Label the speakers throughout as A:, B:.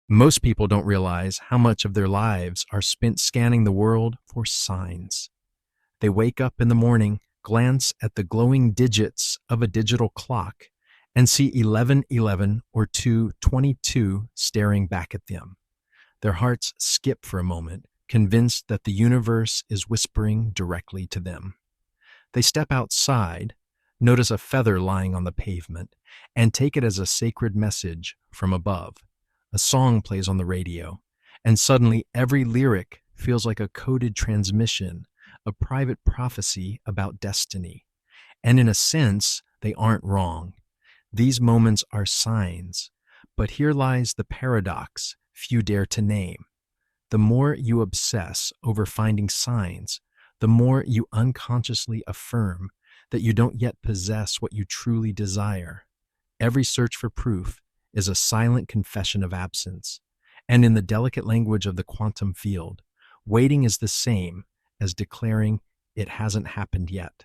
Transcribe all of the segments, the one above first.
A: Most people don't realize how much of their lives are spent scanning the world for signs. They wake up in the morning, glance at the glowing digits of a digital clock, and see 11:11 or 2:22 staring back at them. Their hearts skip for a moment, convinced that the universe is whispering directly to them. They step outside, notice a feather lying on the pavement, and take it as a sacred message from above. A song plays on the radio, and suddenly every lyric feels like a coded transmission, a private prophecy about destiny. And in a sense, they aren't wrong. These moments are signs. But here lies the paradox few dare to name. The more you obsess over finding signs, the more you unconsciously affirm that you don't yet possess what you truly desire. Every search for proof is a silent confession of absence. And in the delicate language of the quantum field, waiting is the same as declaring it hasn't happened yet.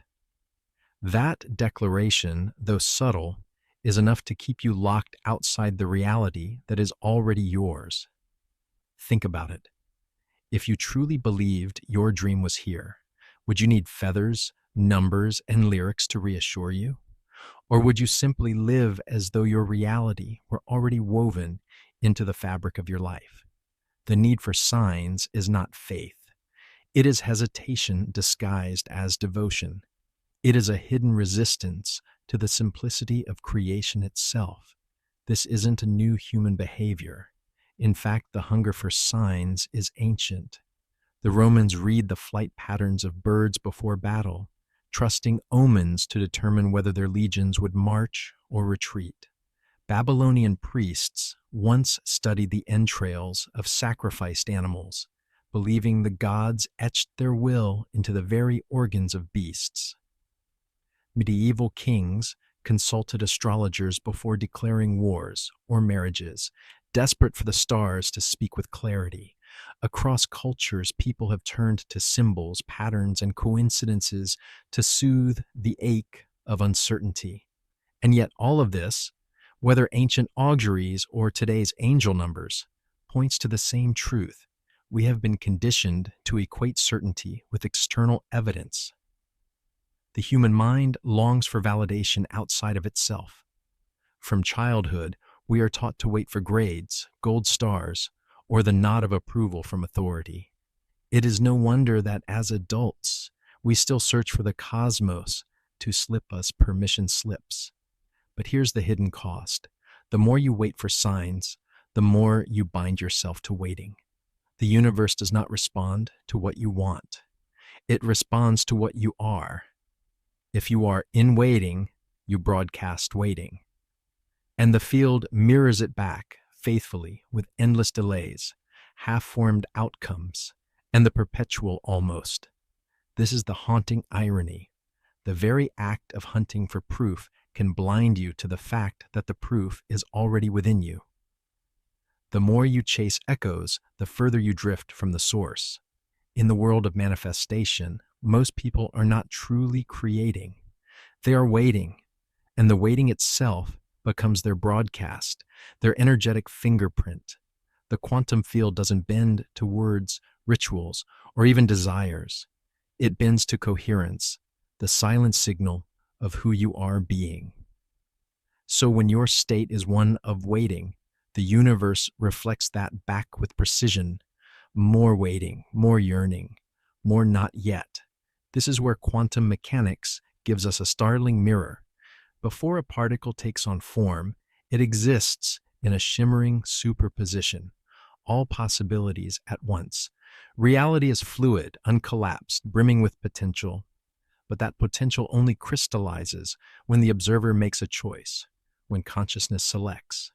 A: That declaration, though subtle, is enough to keep you locked outside the reality that is already yours. Think about it. If you truly believed your dream was here, would you need feathers, numbers, and lyrics to reassure you? Or would you simply live as though your reality were already woven into the fabric of your life? The need for signs is not faith. It is hesitation disguised as devotion. It is a hidden resistance to the simplicity of creation itself. This isn't a new human behavior. In fact, the hunger for signs is ancient. The Romans read the flight patterns of birds before battle, trusting omens to determine whether their legions would march or retreat. Babylonian priests once studied the entrails of sacrificed animals, believing the gods etched their will into the very organs of beasts. Medieval kings consulted astrologers before declaring wars or marriages, desperate for the stars to speak with clarity. Across cultures, people have turned to symbols, patterns, and coincidences to soothe the ache of uncertainty. And yet all of this, whether ancient auguries or today's angel numbers, points to the same truth. We have been conditioned to equate certainty with external evidence. The human mind longs for validation outside of itself. From childhood, we are taught to wait for grades, gold stars, or the nod of approval from authority. It is no wonder that as adults, we still search for the cosmos to slip us permission slips. But here's the hidden cost. The more you wait for signs, the more you bind yourself to waiting. The universe does not respond to what you want. It responds to what you are. If you are in waiting, you broadcast waiting. And the field mirrors it back faithfully with endless delays, half-formed outcomes, and the perpetual almost. This is the haunting irony. The very act of hunting for proof can blind you to the fact that the proof is already within you. The more you chase echoes, the further you drift from the source. In the world of manifestation, most people are not truly creating. They are waiting, and the waiting itself becomes their broadcast, their energetic fingerprint. The quantum field doesn't bend to words, rituals, or even desires. It bends to coherence, the silent signal of who you are being. So when your state is one of waiting, the universe reflects that back with precision. More waiting, more yearning, more not yet. This is where quantum mechanics gives us a startling mirror. Before a particle takes on form, it exists in a shimmering superposition, all possibilities at once. Reality is fluid, uncollapsed, brimming with potential. But that potential only crystallizes when the observer makes a choice, when consciousness selects.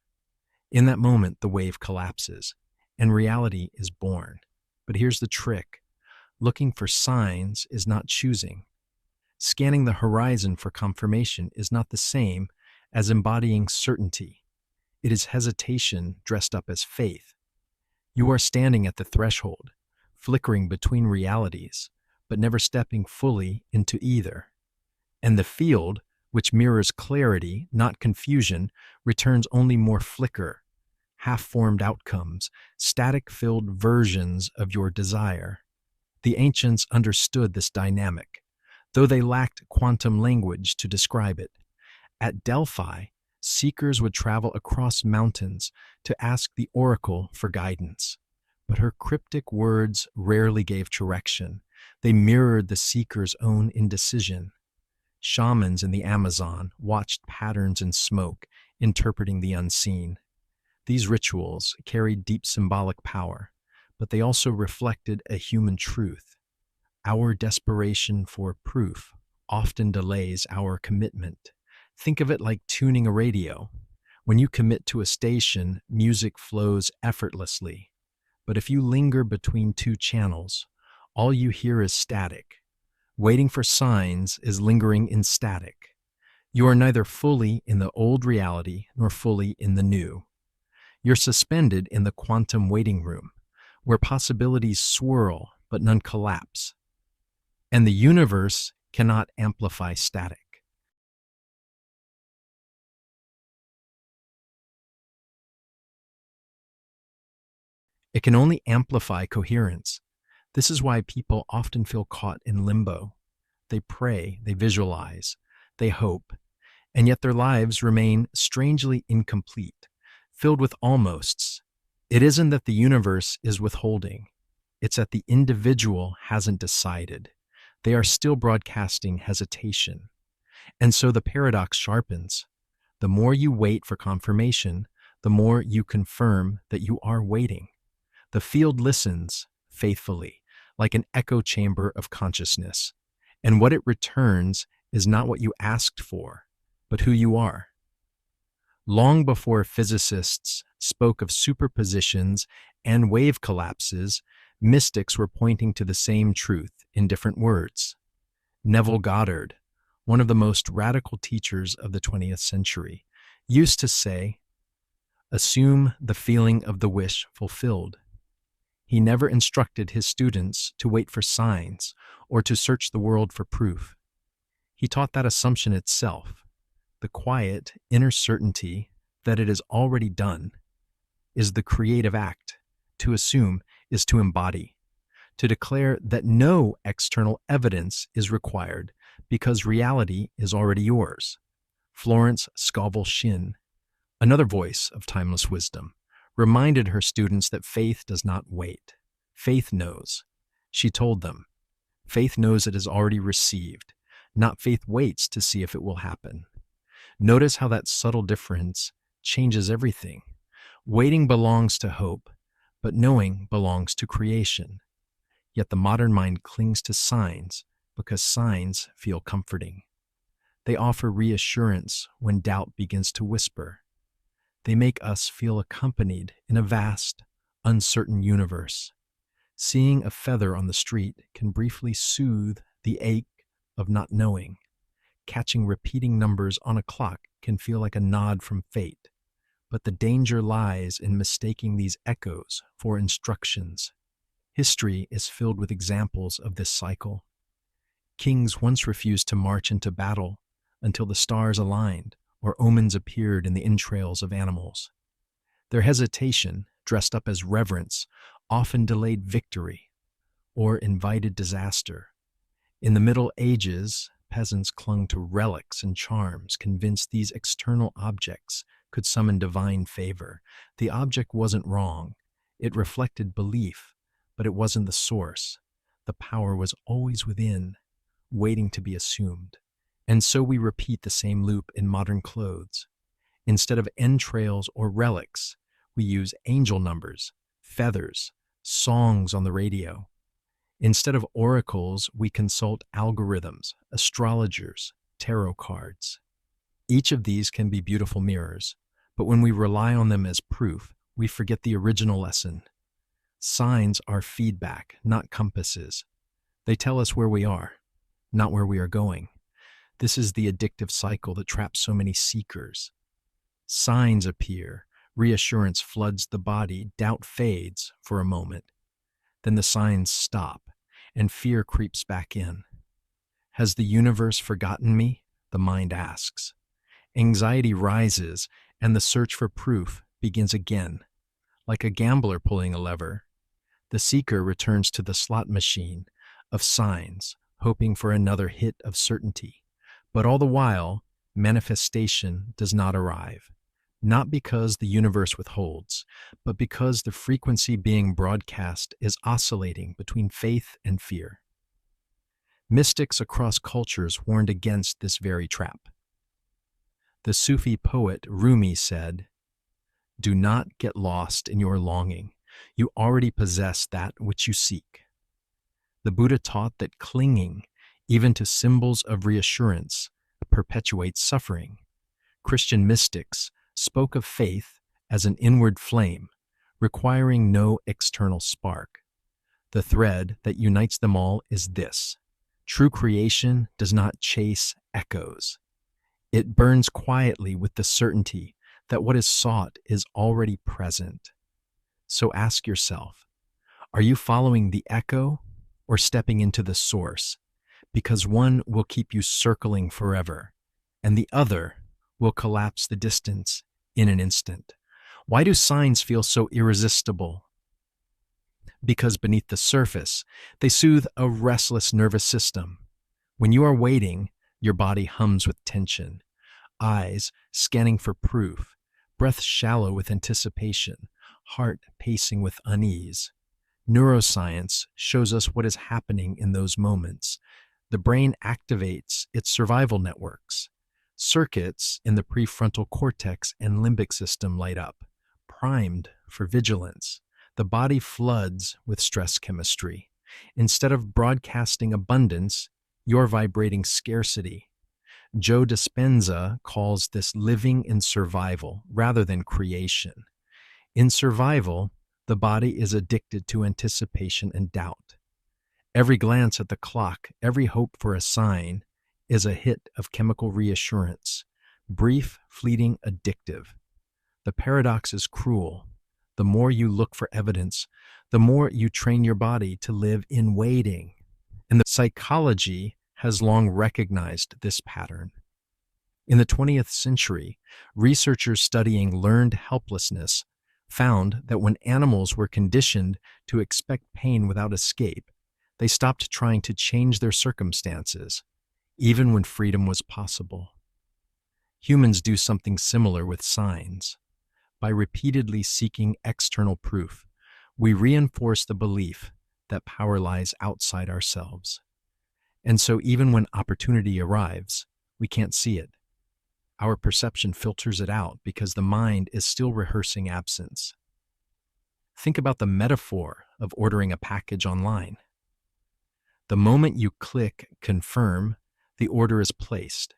A: In that moment, the wave collapses, and reality is born. But here's the trick. Looking for signs is not choosing. Scanning the horizon for confirmation is not the same as embodying certainty. It is hesitation dressed up as faith. You are standing at the threshold, flickering between realities, but never stepping fully into either. And the field, which mirrors clarity, not confusion, returns only more flicker, half-formed outcomes, static-filled versions of your desire. The ancients understood this dynamic, though they lacked quantum language to describe it. At Delphi, seekers would travel across mountains to ask the oracle for guidance. But her cryptic words rarely gave direction. They mirrored the seeker's own indecision. Shamans in the Amazon watched patterns in smoke, interpreting the unseen. These rituals carried deep symbolic power, but they also reflected a human truth. Our desperation for proof often delays our commitment. Think of it like tuning a radio. When you commit to a station, music flows effortlessly. But if you linger between two channels, all you hear is static. Waiting for signs is lingering in static. You are neither fully in the old reality nor fully in the new. You're suspended in the quantum waiting room, where possibilities swirl but none collapse. And the universe cannot amplify static. It can only amplify coherence. This is why people often feel caught in limbo. They pray, they visualize, they hope, and yet their lives remain strangely incomplete, filled with almosts. It isn't that the universe is withholding. It's that the individual hasn't decided. They are still broadcasting hesitation. And so the paradox sharpens. The more you wait for confirmation, the more you confirm that you are waiting. The field listens faithfully, like an echo chamber of consciousness. And what it returns is not what you asked for, but who you are. Long before physicists spoke of superpositions and wave collapses, mystics were pointing to the same truth in different words. Neville Goddard, one of the most radical teachers of the 20th century, used to say, "Assume the feeling of the wish fulfilled." He never instructed his students to wait for signs or to search the world for proof. He taught that assumption itself, the quiet inner certainty that it is already done, is the creative act. To assume is to embody, to declare that no external evidence is required because reality is already yours. Florence Scovel-Shinn, another voice of timeless wisdom, reminded her students that faith does not wait. Faith knows. She told them, faith knows it is already received, not faith waits to see if it will happen. Notice how that subtle difference changes everything. Waiting belongs to hope, but knowing belongs to creation. Yet the modern mind clings to signs because signs feel comforting. They offer reassurance when doubt begins to whisper. They make us feel accompanied in a vast, uncertain universe. Seeing a feather on the street can briefly soothe the ache of not knowing. Catching repeating numbers on a clock can feel like a nod from fate. But the danger lies in mistaking these echoes for instructions. History is filled with examples of this cycle. Kings once refused to march into battle until the stars aligned or omens appeared in the entrails of animals. Their hesitation, dressed up as reverence, often delayed victory or invited disaster. In the Middle Ages, peasants clung to relics and charms, convinced these external objects could summon divine favor. The object wasn't wrong. It reflected belief, but it wasn't the source. The power was always within, waiting to be assumed. And so we repeat the same loop in modern clothes. Instead of entrails or relics, we use angel numbers, feathers, songs on the radio. Instead of oracles, we consult algorithms, astrologers, tarot cards. Each of these can be beautiful mirrors, but when we rely on them as proof, we forget the original lesson. Signs are feedback, not compasses. They tell us where we are, not where we are going. This is the addictive cycle that traps so many seekers. Signs appear, reassurance floods the body, doubt fades for a moment. Then the signs stop, and fear creeps back in. Has the universe forgotten me? The mind asks. Anxiety rises, and the search for proof begins again. Like a gambler pulling a lever, the seeker returns to the slot machine of signs, hoping for another hit of certainty. But all the while, manifestation does not arrive. Not because the universe withholds, but because the frequency being broadcast is oscillating between faith and fear. Mystics across cultures warned against this very trap. The Sufi poet Rumi said, "Do not get lost in your longing. You already possess that which you seek." The Buddha taught that clinging, even to symbols of reassurance, perpetuates suffering. Christian mystics spoke of faith as an inward flame, requiring no external spark. The thread that unites them all is this: true creation does not chase echoes. It burns quietly with the certainty that what is sought is already present. So ask yourself, are you following the echo or stepping into the source? Because one will keep you circling forever, and the other will collapse the distance in an instant. Why do signs feel so irresistible? Because beneath the surface, they soothe a restless nervous system. When you are waiting, your body hums with tension, eyes scanning for proof, breath shallow with anticipation, heart pacing with unease. Neuroscience shows us what is happening in those moments. The brain activates its survival networks. Circuits in the prefrontal cortex and limbic system light up, primed for vigilance. The body floods with stress chemistry. Instead of broadcasting abundance, you're vibrating scarcity. Joe Dispenza calls this living in survival rather than creation. In survival, the body is addicted to anticipation and doubt. Every glance at the clock, every hope for a sign, is a hit of chemical reassurance, brief, fleeting, addictive. The paradox is cruel. The more you look for evidence, the more you train your body to live in waiting. And the psychology has long recognized this pattern. In the 20th century, researchers studying learned helplessness found that when animals were conditioned to expect pain without escape, they stopped trying to change their circumstances, even when freedom was possible. Humans do something similar with signs. By repeatedly seeking external proof, we reinforce the belief that power lies outside ourselves. And so even when opportunity arrives, we can't see it. Our perception filters it out because the mind is still rehearsing absence. Think about the metaphor of ordering a package online. The moment you click confirm, the order is placed.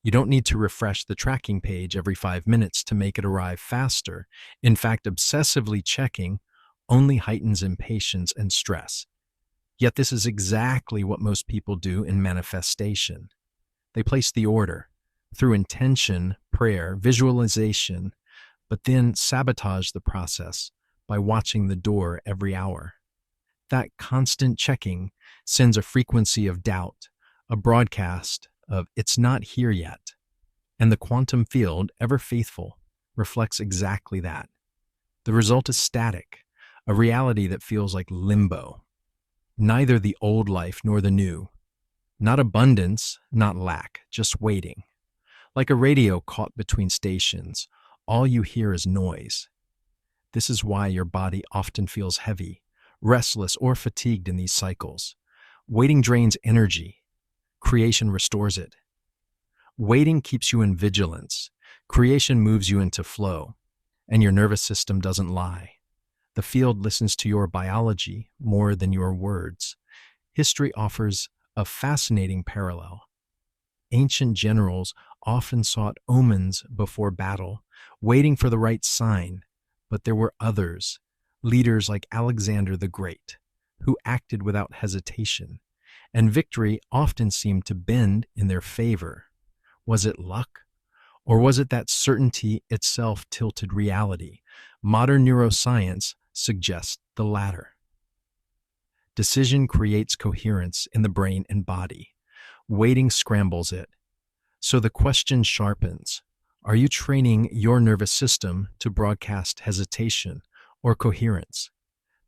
A: You don't need to refresh the tracking page every 5 minutes to make it arrive faster. In fact, obsessively checking only heightens impatience and stress. Yet this is exactly what most people do in manifestation. They place the order through intention, prayer, visualization, but then sabotage the process by watching the door every hour. That constant checking sends a frequency of doubt, a broadcast of "it's not here yet." And the quantum field, ever faithful, reflects exactly that. The result is static, a reality that feels like limbo. Neither the old life nor the new. Not abundance, not lack, just waiting. Like a radio caught between stations, all you hear is noise. This is why your body often feels heavy, restless, or fatigued in these cycles. Waiting drains energy. Creation restores it. Waiting keeps you in vigilance. Creation moves you into flow, and your nervous system doesn't lie. The field listens to your biology more than your words. History offers a fascinating parallel. Ancient generals often sought omens before battle, waiting for the right sign, but there were others, leaders like Alexander the Great, who acted without hesitation, and victory often seemed to bend in their favor. Was it luck? Or was it that certainty itself tilted reality? Modern neuroscience suggests the latter. Decision creates coherence in the brain and body. Waiting scrambles it. So the question sharpens. Are you training your nervous system to broadcast hesitation, or coherence,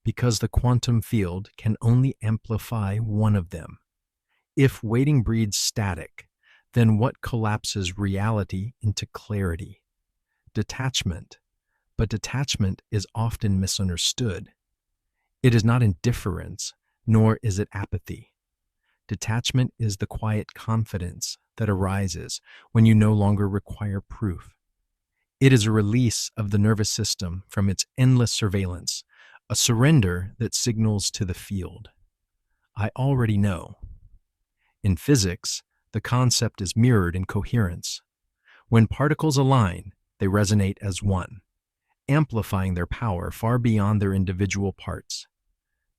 A: because the quantum field can only amplify one of them. If waiting breeds static, then what collapses reality into clarity? Detachment. But detachment is often misunderstood. It is not indifference, nor is it apathy. Detachment is the quiet confidence that arises when you no longer require proof. It is a release of the nervous system from its endless surveillance, a surrender that signals to the field, I already know. In physics, the concept is mirrored in coherence. When particles align, they resonate as one, amplifying their power far beyond their individual parts.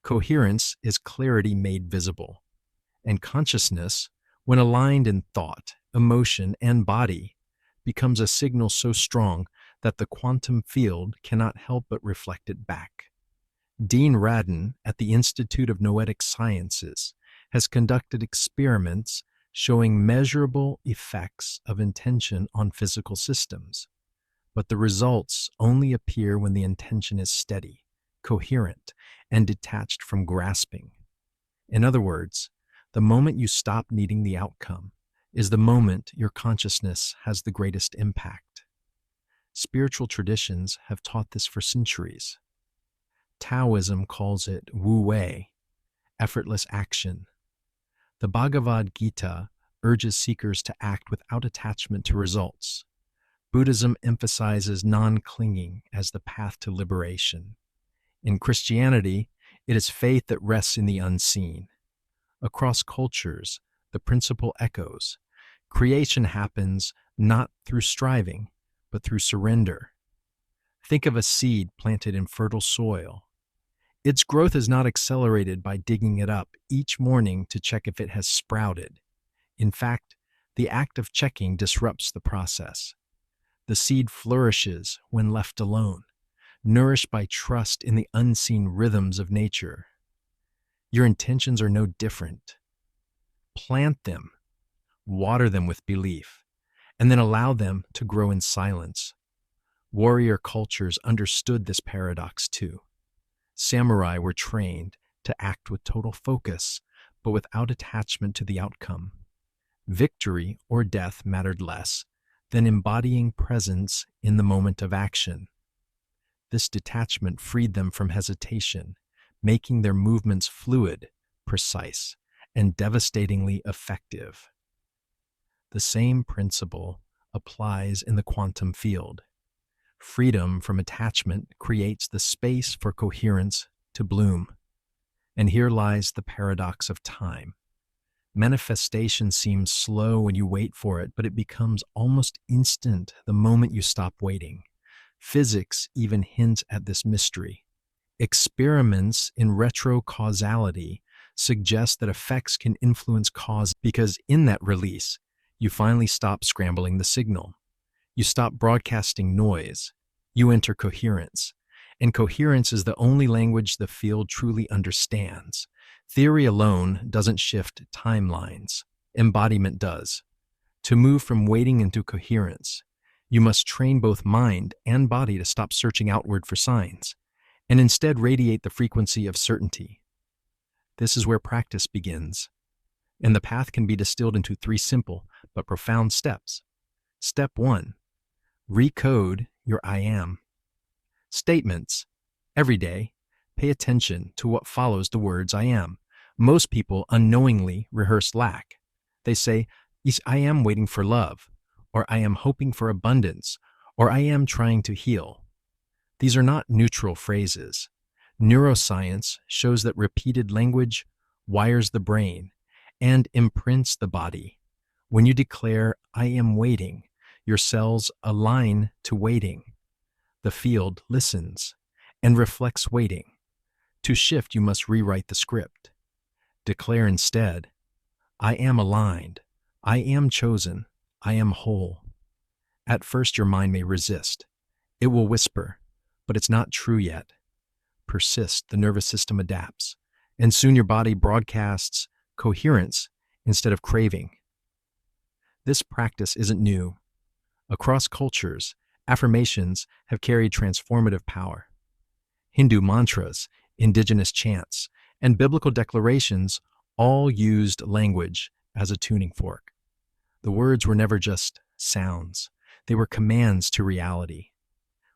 A: Coherence is clarity made visible, and consciousness, when aligned in thought, emotion, and body, becomes a signal so strong that the quantum field cannot help but reflect it back. Dean Radin at the Institute of Noetic Sciences has conducted experiments showing measurable effects of intention on physical systems, but the results only appear when the intention is steady, coherent, and detached from grasping. In other words, the moment you stop needing the outcome is the moment your consciousness has the greatest impact. Spiritual traditions have taught this for centuries. Taoism calls it Wu Wei, effortless action. The Bhagavad Gita urges seekers to act without attachment to results. Buddhism emphasizes non-clinging as the path to liberation. In Christianity, it is faith that rests in the unseen. Across cultures, the principle echoes. Creation happens not through striving, but through surrender. Think of a seed planted in fertile soil. Its growth is not accelerated by digging it up each morning to check if it has sprouted. In fact, the act of checking disrupts the process. The seed flourishes when left alone, nourished by trust in the unseen rhythms of nature. Your intentions are no different. Plant them, water them with belief, and then allow them to grow in silence. Warrior cultures understood this paradox too. Samurai were trained to act with total focus, but without attachment to the outcome. Victory or death mattered less than embodying presence in the moment of action. This detachment freed them from hesitation, making their movements fluid, precise, and devastatingly effective. The same principle applies in the quantum field. Freedom from attachment creates the space for coherence to bloom. And here lies the paradox of time. Manifestation seems slow when you wait for it, but it becomes almost instant the moment you stop waiting. Physics even hints at this mystery. Experiments in retrocausality suggest that effects can influence cause because in that release, you finally stop scrambling the signal. You stop broadcasting noise. You enter coherence. And coherence is the only language the field truly understands. Theory alone doesn't shift timelines. Embodiment does. To move from waiting into coherence, you must train both mind and body to stop searching outward for signs, and instead radiate the frequency of certainty. This is where practice begins. And the path can be distilled into 3 simple but profound steps. Step 1. Recode your I am. Statements. Every day, pay attention to what follows the words I am. Most people unknowingly rehearse lack. They say, I am waiting for love, or I am hoping for abundance, or I am trying to heal. These are not neutral phrases. Neuroscience shows that repeated language wires the brain and imprints the body. When you declare, I am waiting, your cells align to waiting. The field listens and reflects waiting. To shift, you must rewrite the script. Declare instead, I am aligned, I am chosen, I am whole. At first, your mind may resist. It will whisper, but it's not true yet. Persist, the nervous system adapts, and soon your body broadcasts coherence instead of craving. This practice isn't new. Across cultures, affirmations have carried transformative power. Hindu mantras, indigenous chants, and biblical declarations all used language as a tuning fork. The words were never just sounds, they were commands to reality.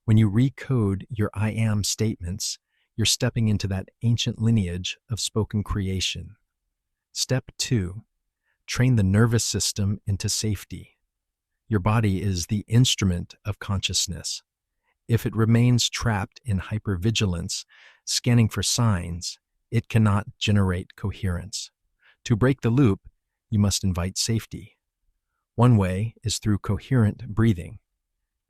A: When you recode your I am statements, you're stepping into that ancient lineage of spoken creation. Step 2, train the nervous system into safety. Your body is the instrument of consciousness. If it remains trapped in hypervigilance, scanning for signs, it cannot generate coherence. To break the loop, you must invite safety. One way is through coherent breathing.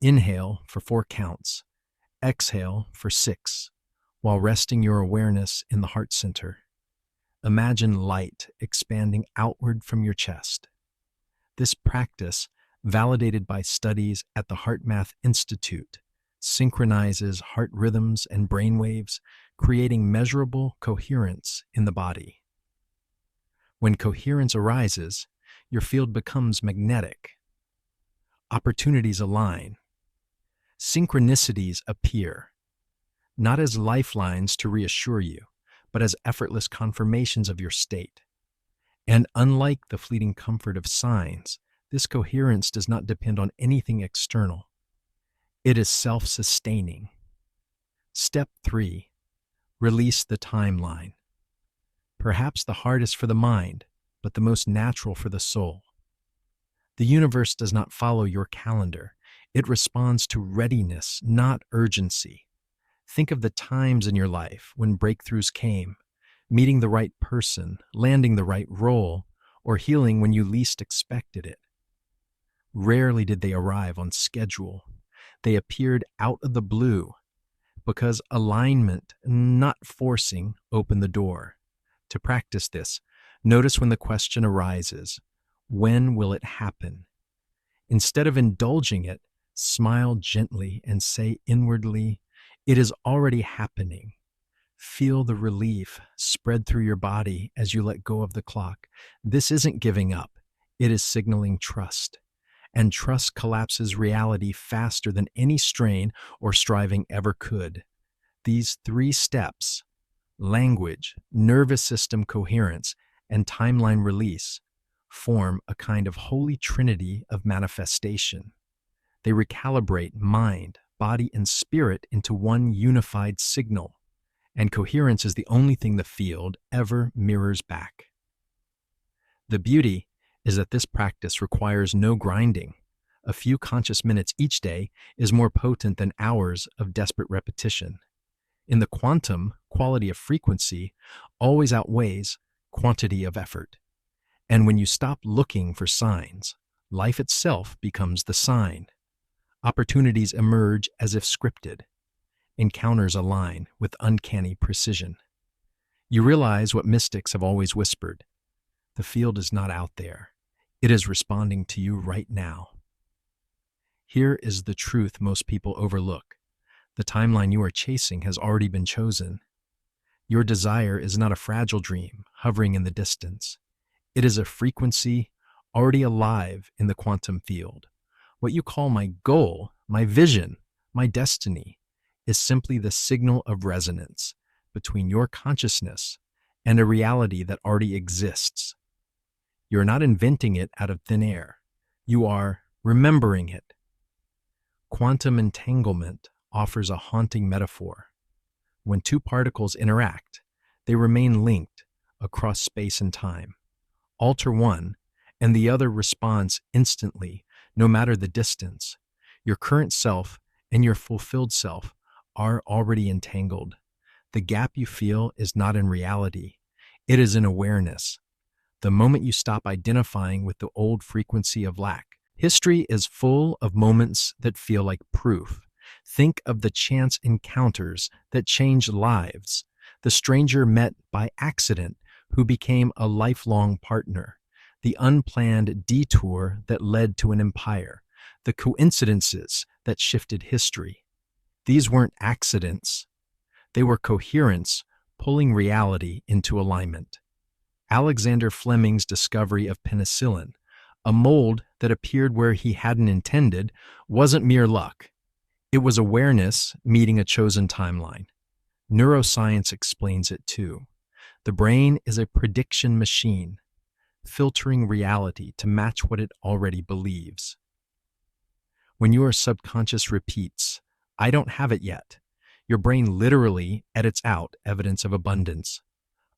A: Inhale for 4 counts. Exhale for 6, while resting your awareness in the heart center. Imagine light expanding outward from your chest. This practice, validated by studies at the HeartMath Institute, synchronizes heart rhythms and brain waves, creating measurable coherence in the body. When coherence arises, your field becomes magnetic. Opportunities align. Synchronicities appear, not as lifelines to reassure you, but as effortless confirmations of your state. And unlike the fleeting comfort of signs, this coherence does not depend on anything external. It is self-sustaining. Step 3, release the timeline. Perhaps the hardest for the mind, but the most natural for the soul. The universe does not follow your calendar. It responds to readiness, not urgency. Think of the times in your life when breakthroughs came, meeting the right person, landing the right role, or healing when you least expected it. Rarely did they arrive on schedule. They appeared out of the blue because alignment, not forcing, opened the door. To practice this, notice when the question arises, when will it happen? Instead of indulging it, smile gently and say inwardly, it is already happening. Feel the relief spread through your body as you let go of the clock. This isn't giving up. It is signaling trust. And trust collapses reality faster than any strain or striving ever could. These 3 steps, language, nervous system coherence, and timeline release, form a kind of holy trinity of manifestation. They recalibrate mind, body, and spirit into one unified signal, and coherence is the only thing the field ever mirrors back. The beauty is that this practice requires no grinding. A few conscious minutes each day is more potent than hours of desperate repetition. In the quantum, quality of frequency always outweighs quantity of effort. And when you stop looking for signs, life itself becomes the sign. Opportunities emerge as if scripted. Encounters align with uncanny precision. You realize what mystics have always whispered. The field is not out there. It is responding to you right now. Here is the truth most people overlook. The timeline you are chasing has already been chosen. Your desire is not a fragile dream hovering in the distance. It is a frequency already alive in the quantum field. What you call my goal, my vision, my destiny, is simply the signal of resonance between your consciousness and a reality that already exists. You're not inventing it out of thin air. You are remembering it. Quantum entanglement offers a haunting metaphor. When 2 particles interact, they remain linked across space and time. Alter one, and the other responds instantly, no matter the distance. Your current self and your fulfilled self are already entangled. The gap you feel is not in reality. It is in awareness. The moment you stop identifying with the old frequency of lack, history is full of moments that feel like proof. Think of the chance encounters that changed lives, the stranger met by accident who became a lifelong partner, the unplanned detour that led to an empire, the coincidences that shifted history. These weren't accidents. They were coherence pulling reality into alignment. Alexander Fleming's discovery of penicillin, a mold that appeared where he hadn't intended, wasn't mere luck. It was awareness meeting a chosen timeline. Neuroscience explains it too. The brain is a prediction machine, filtering reality to match what it already believes. When your subconscious repeats, "I don't have it yet," your brain literally edits out evidence of abundance.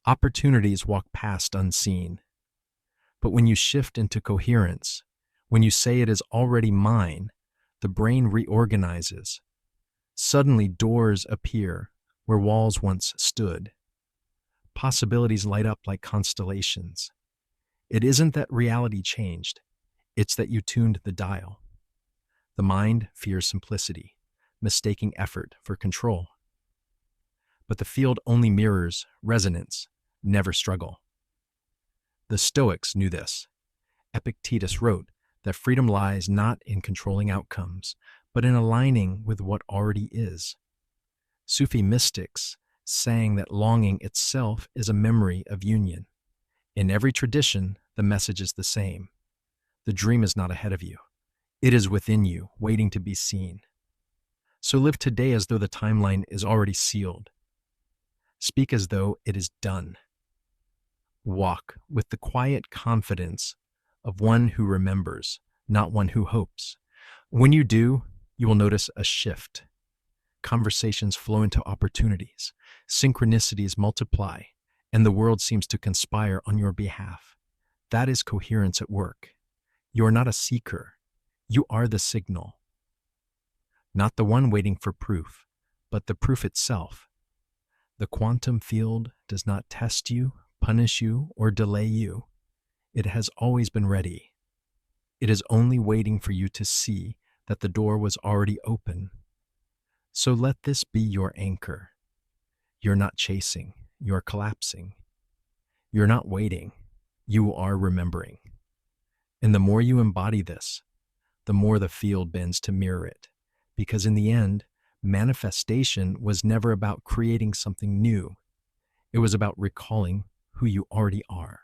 A: Opportunities walk past unseen. But when you shift into coherence, when you say it is already mine, the brain reorganizes. Suddenly doors appear where walls once stood. Possibilities light up like constellations. It isn't that reality changed, it's that you tuned the dial. The mind fears simplicity, mistaking effort for control. But the field only mirrors resonance, never struggle. The Stoics knew this. Epictetus wrote that freedom lies not in controlling outcomes, but in aligning with what already is. Sufi mystics sang that longing itself is a memory of union. In every tradition, the message is the same. The dream is not ahead of you. It is within you, waiting to be seen. So live today as though the timeline is already sealed. Speak as though it is done. Walk with the quiet confidence of one who remembers, not one who hopes. When you do, you will notice a shift. Conversations flow into opportunities, synchronicities multiply, and the world seems to conspire on your behalf. That is coherence at work. You are not a seeker. You are the signal. Not the one waiting for proof, but the proof itself. The quantum field does not test you, punish you, or delay you. It has always been ready. It is only waiting for you to see that the door was already open. So let this be your anchor. You're not chasing, you're collapsing. You're not waiting, you are remembering. And the more you embody this, the more the field bends to mirror it. Because in the end, manifestation was never about creating something new. It was about recalling who you already are.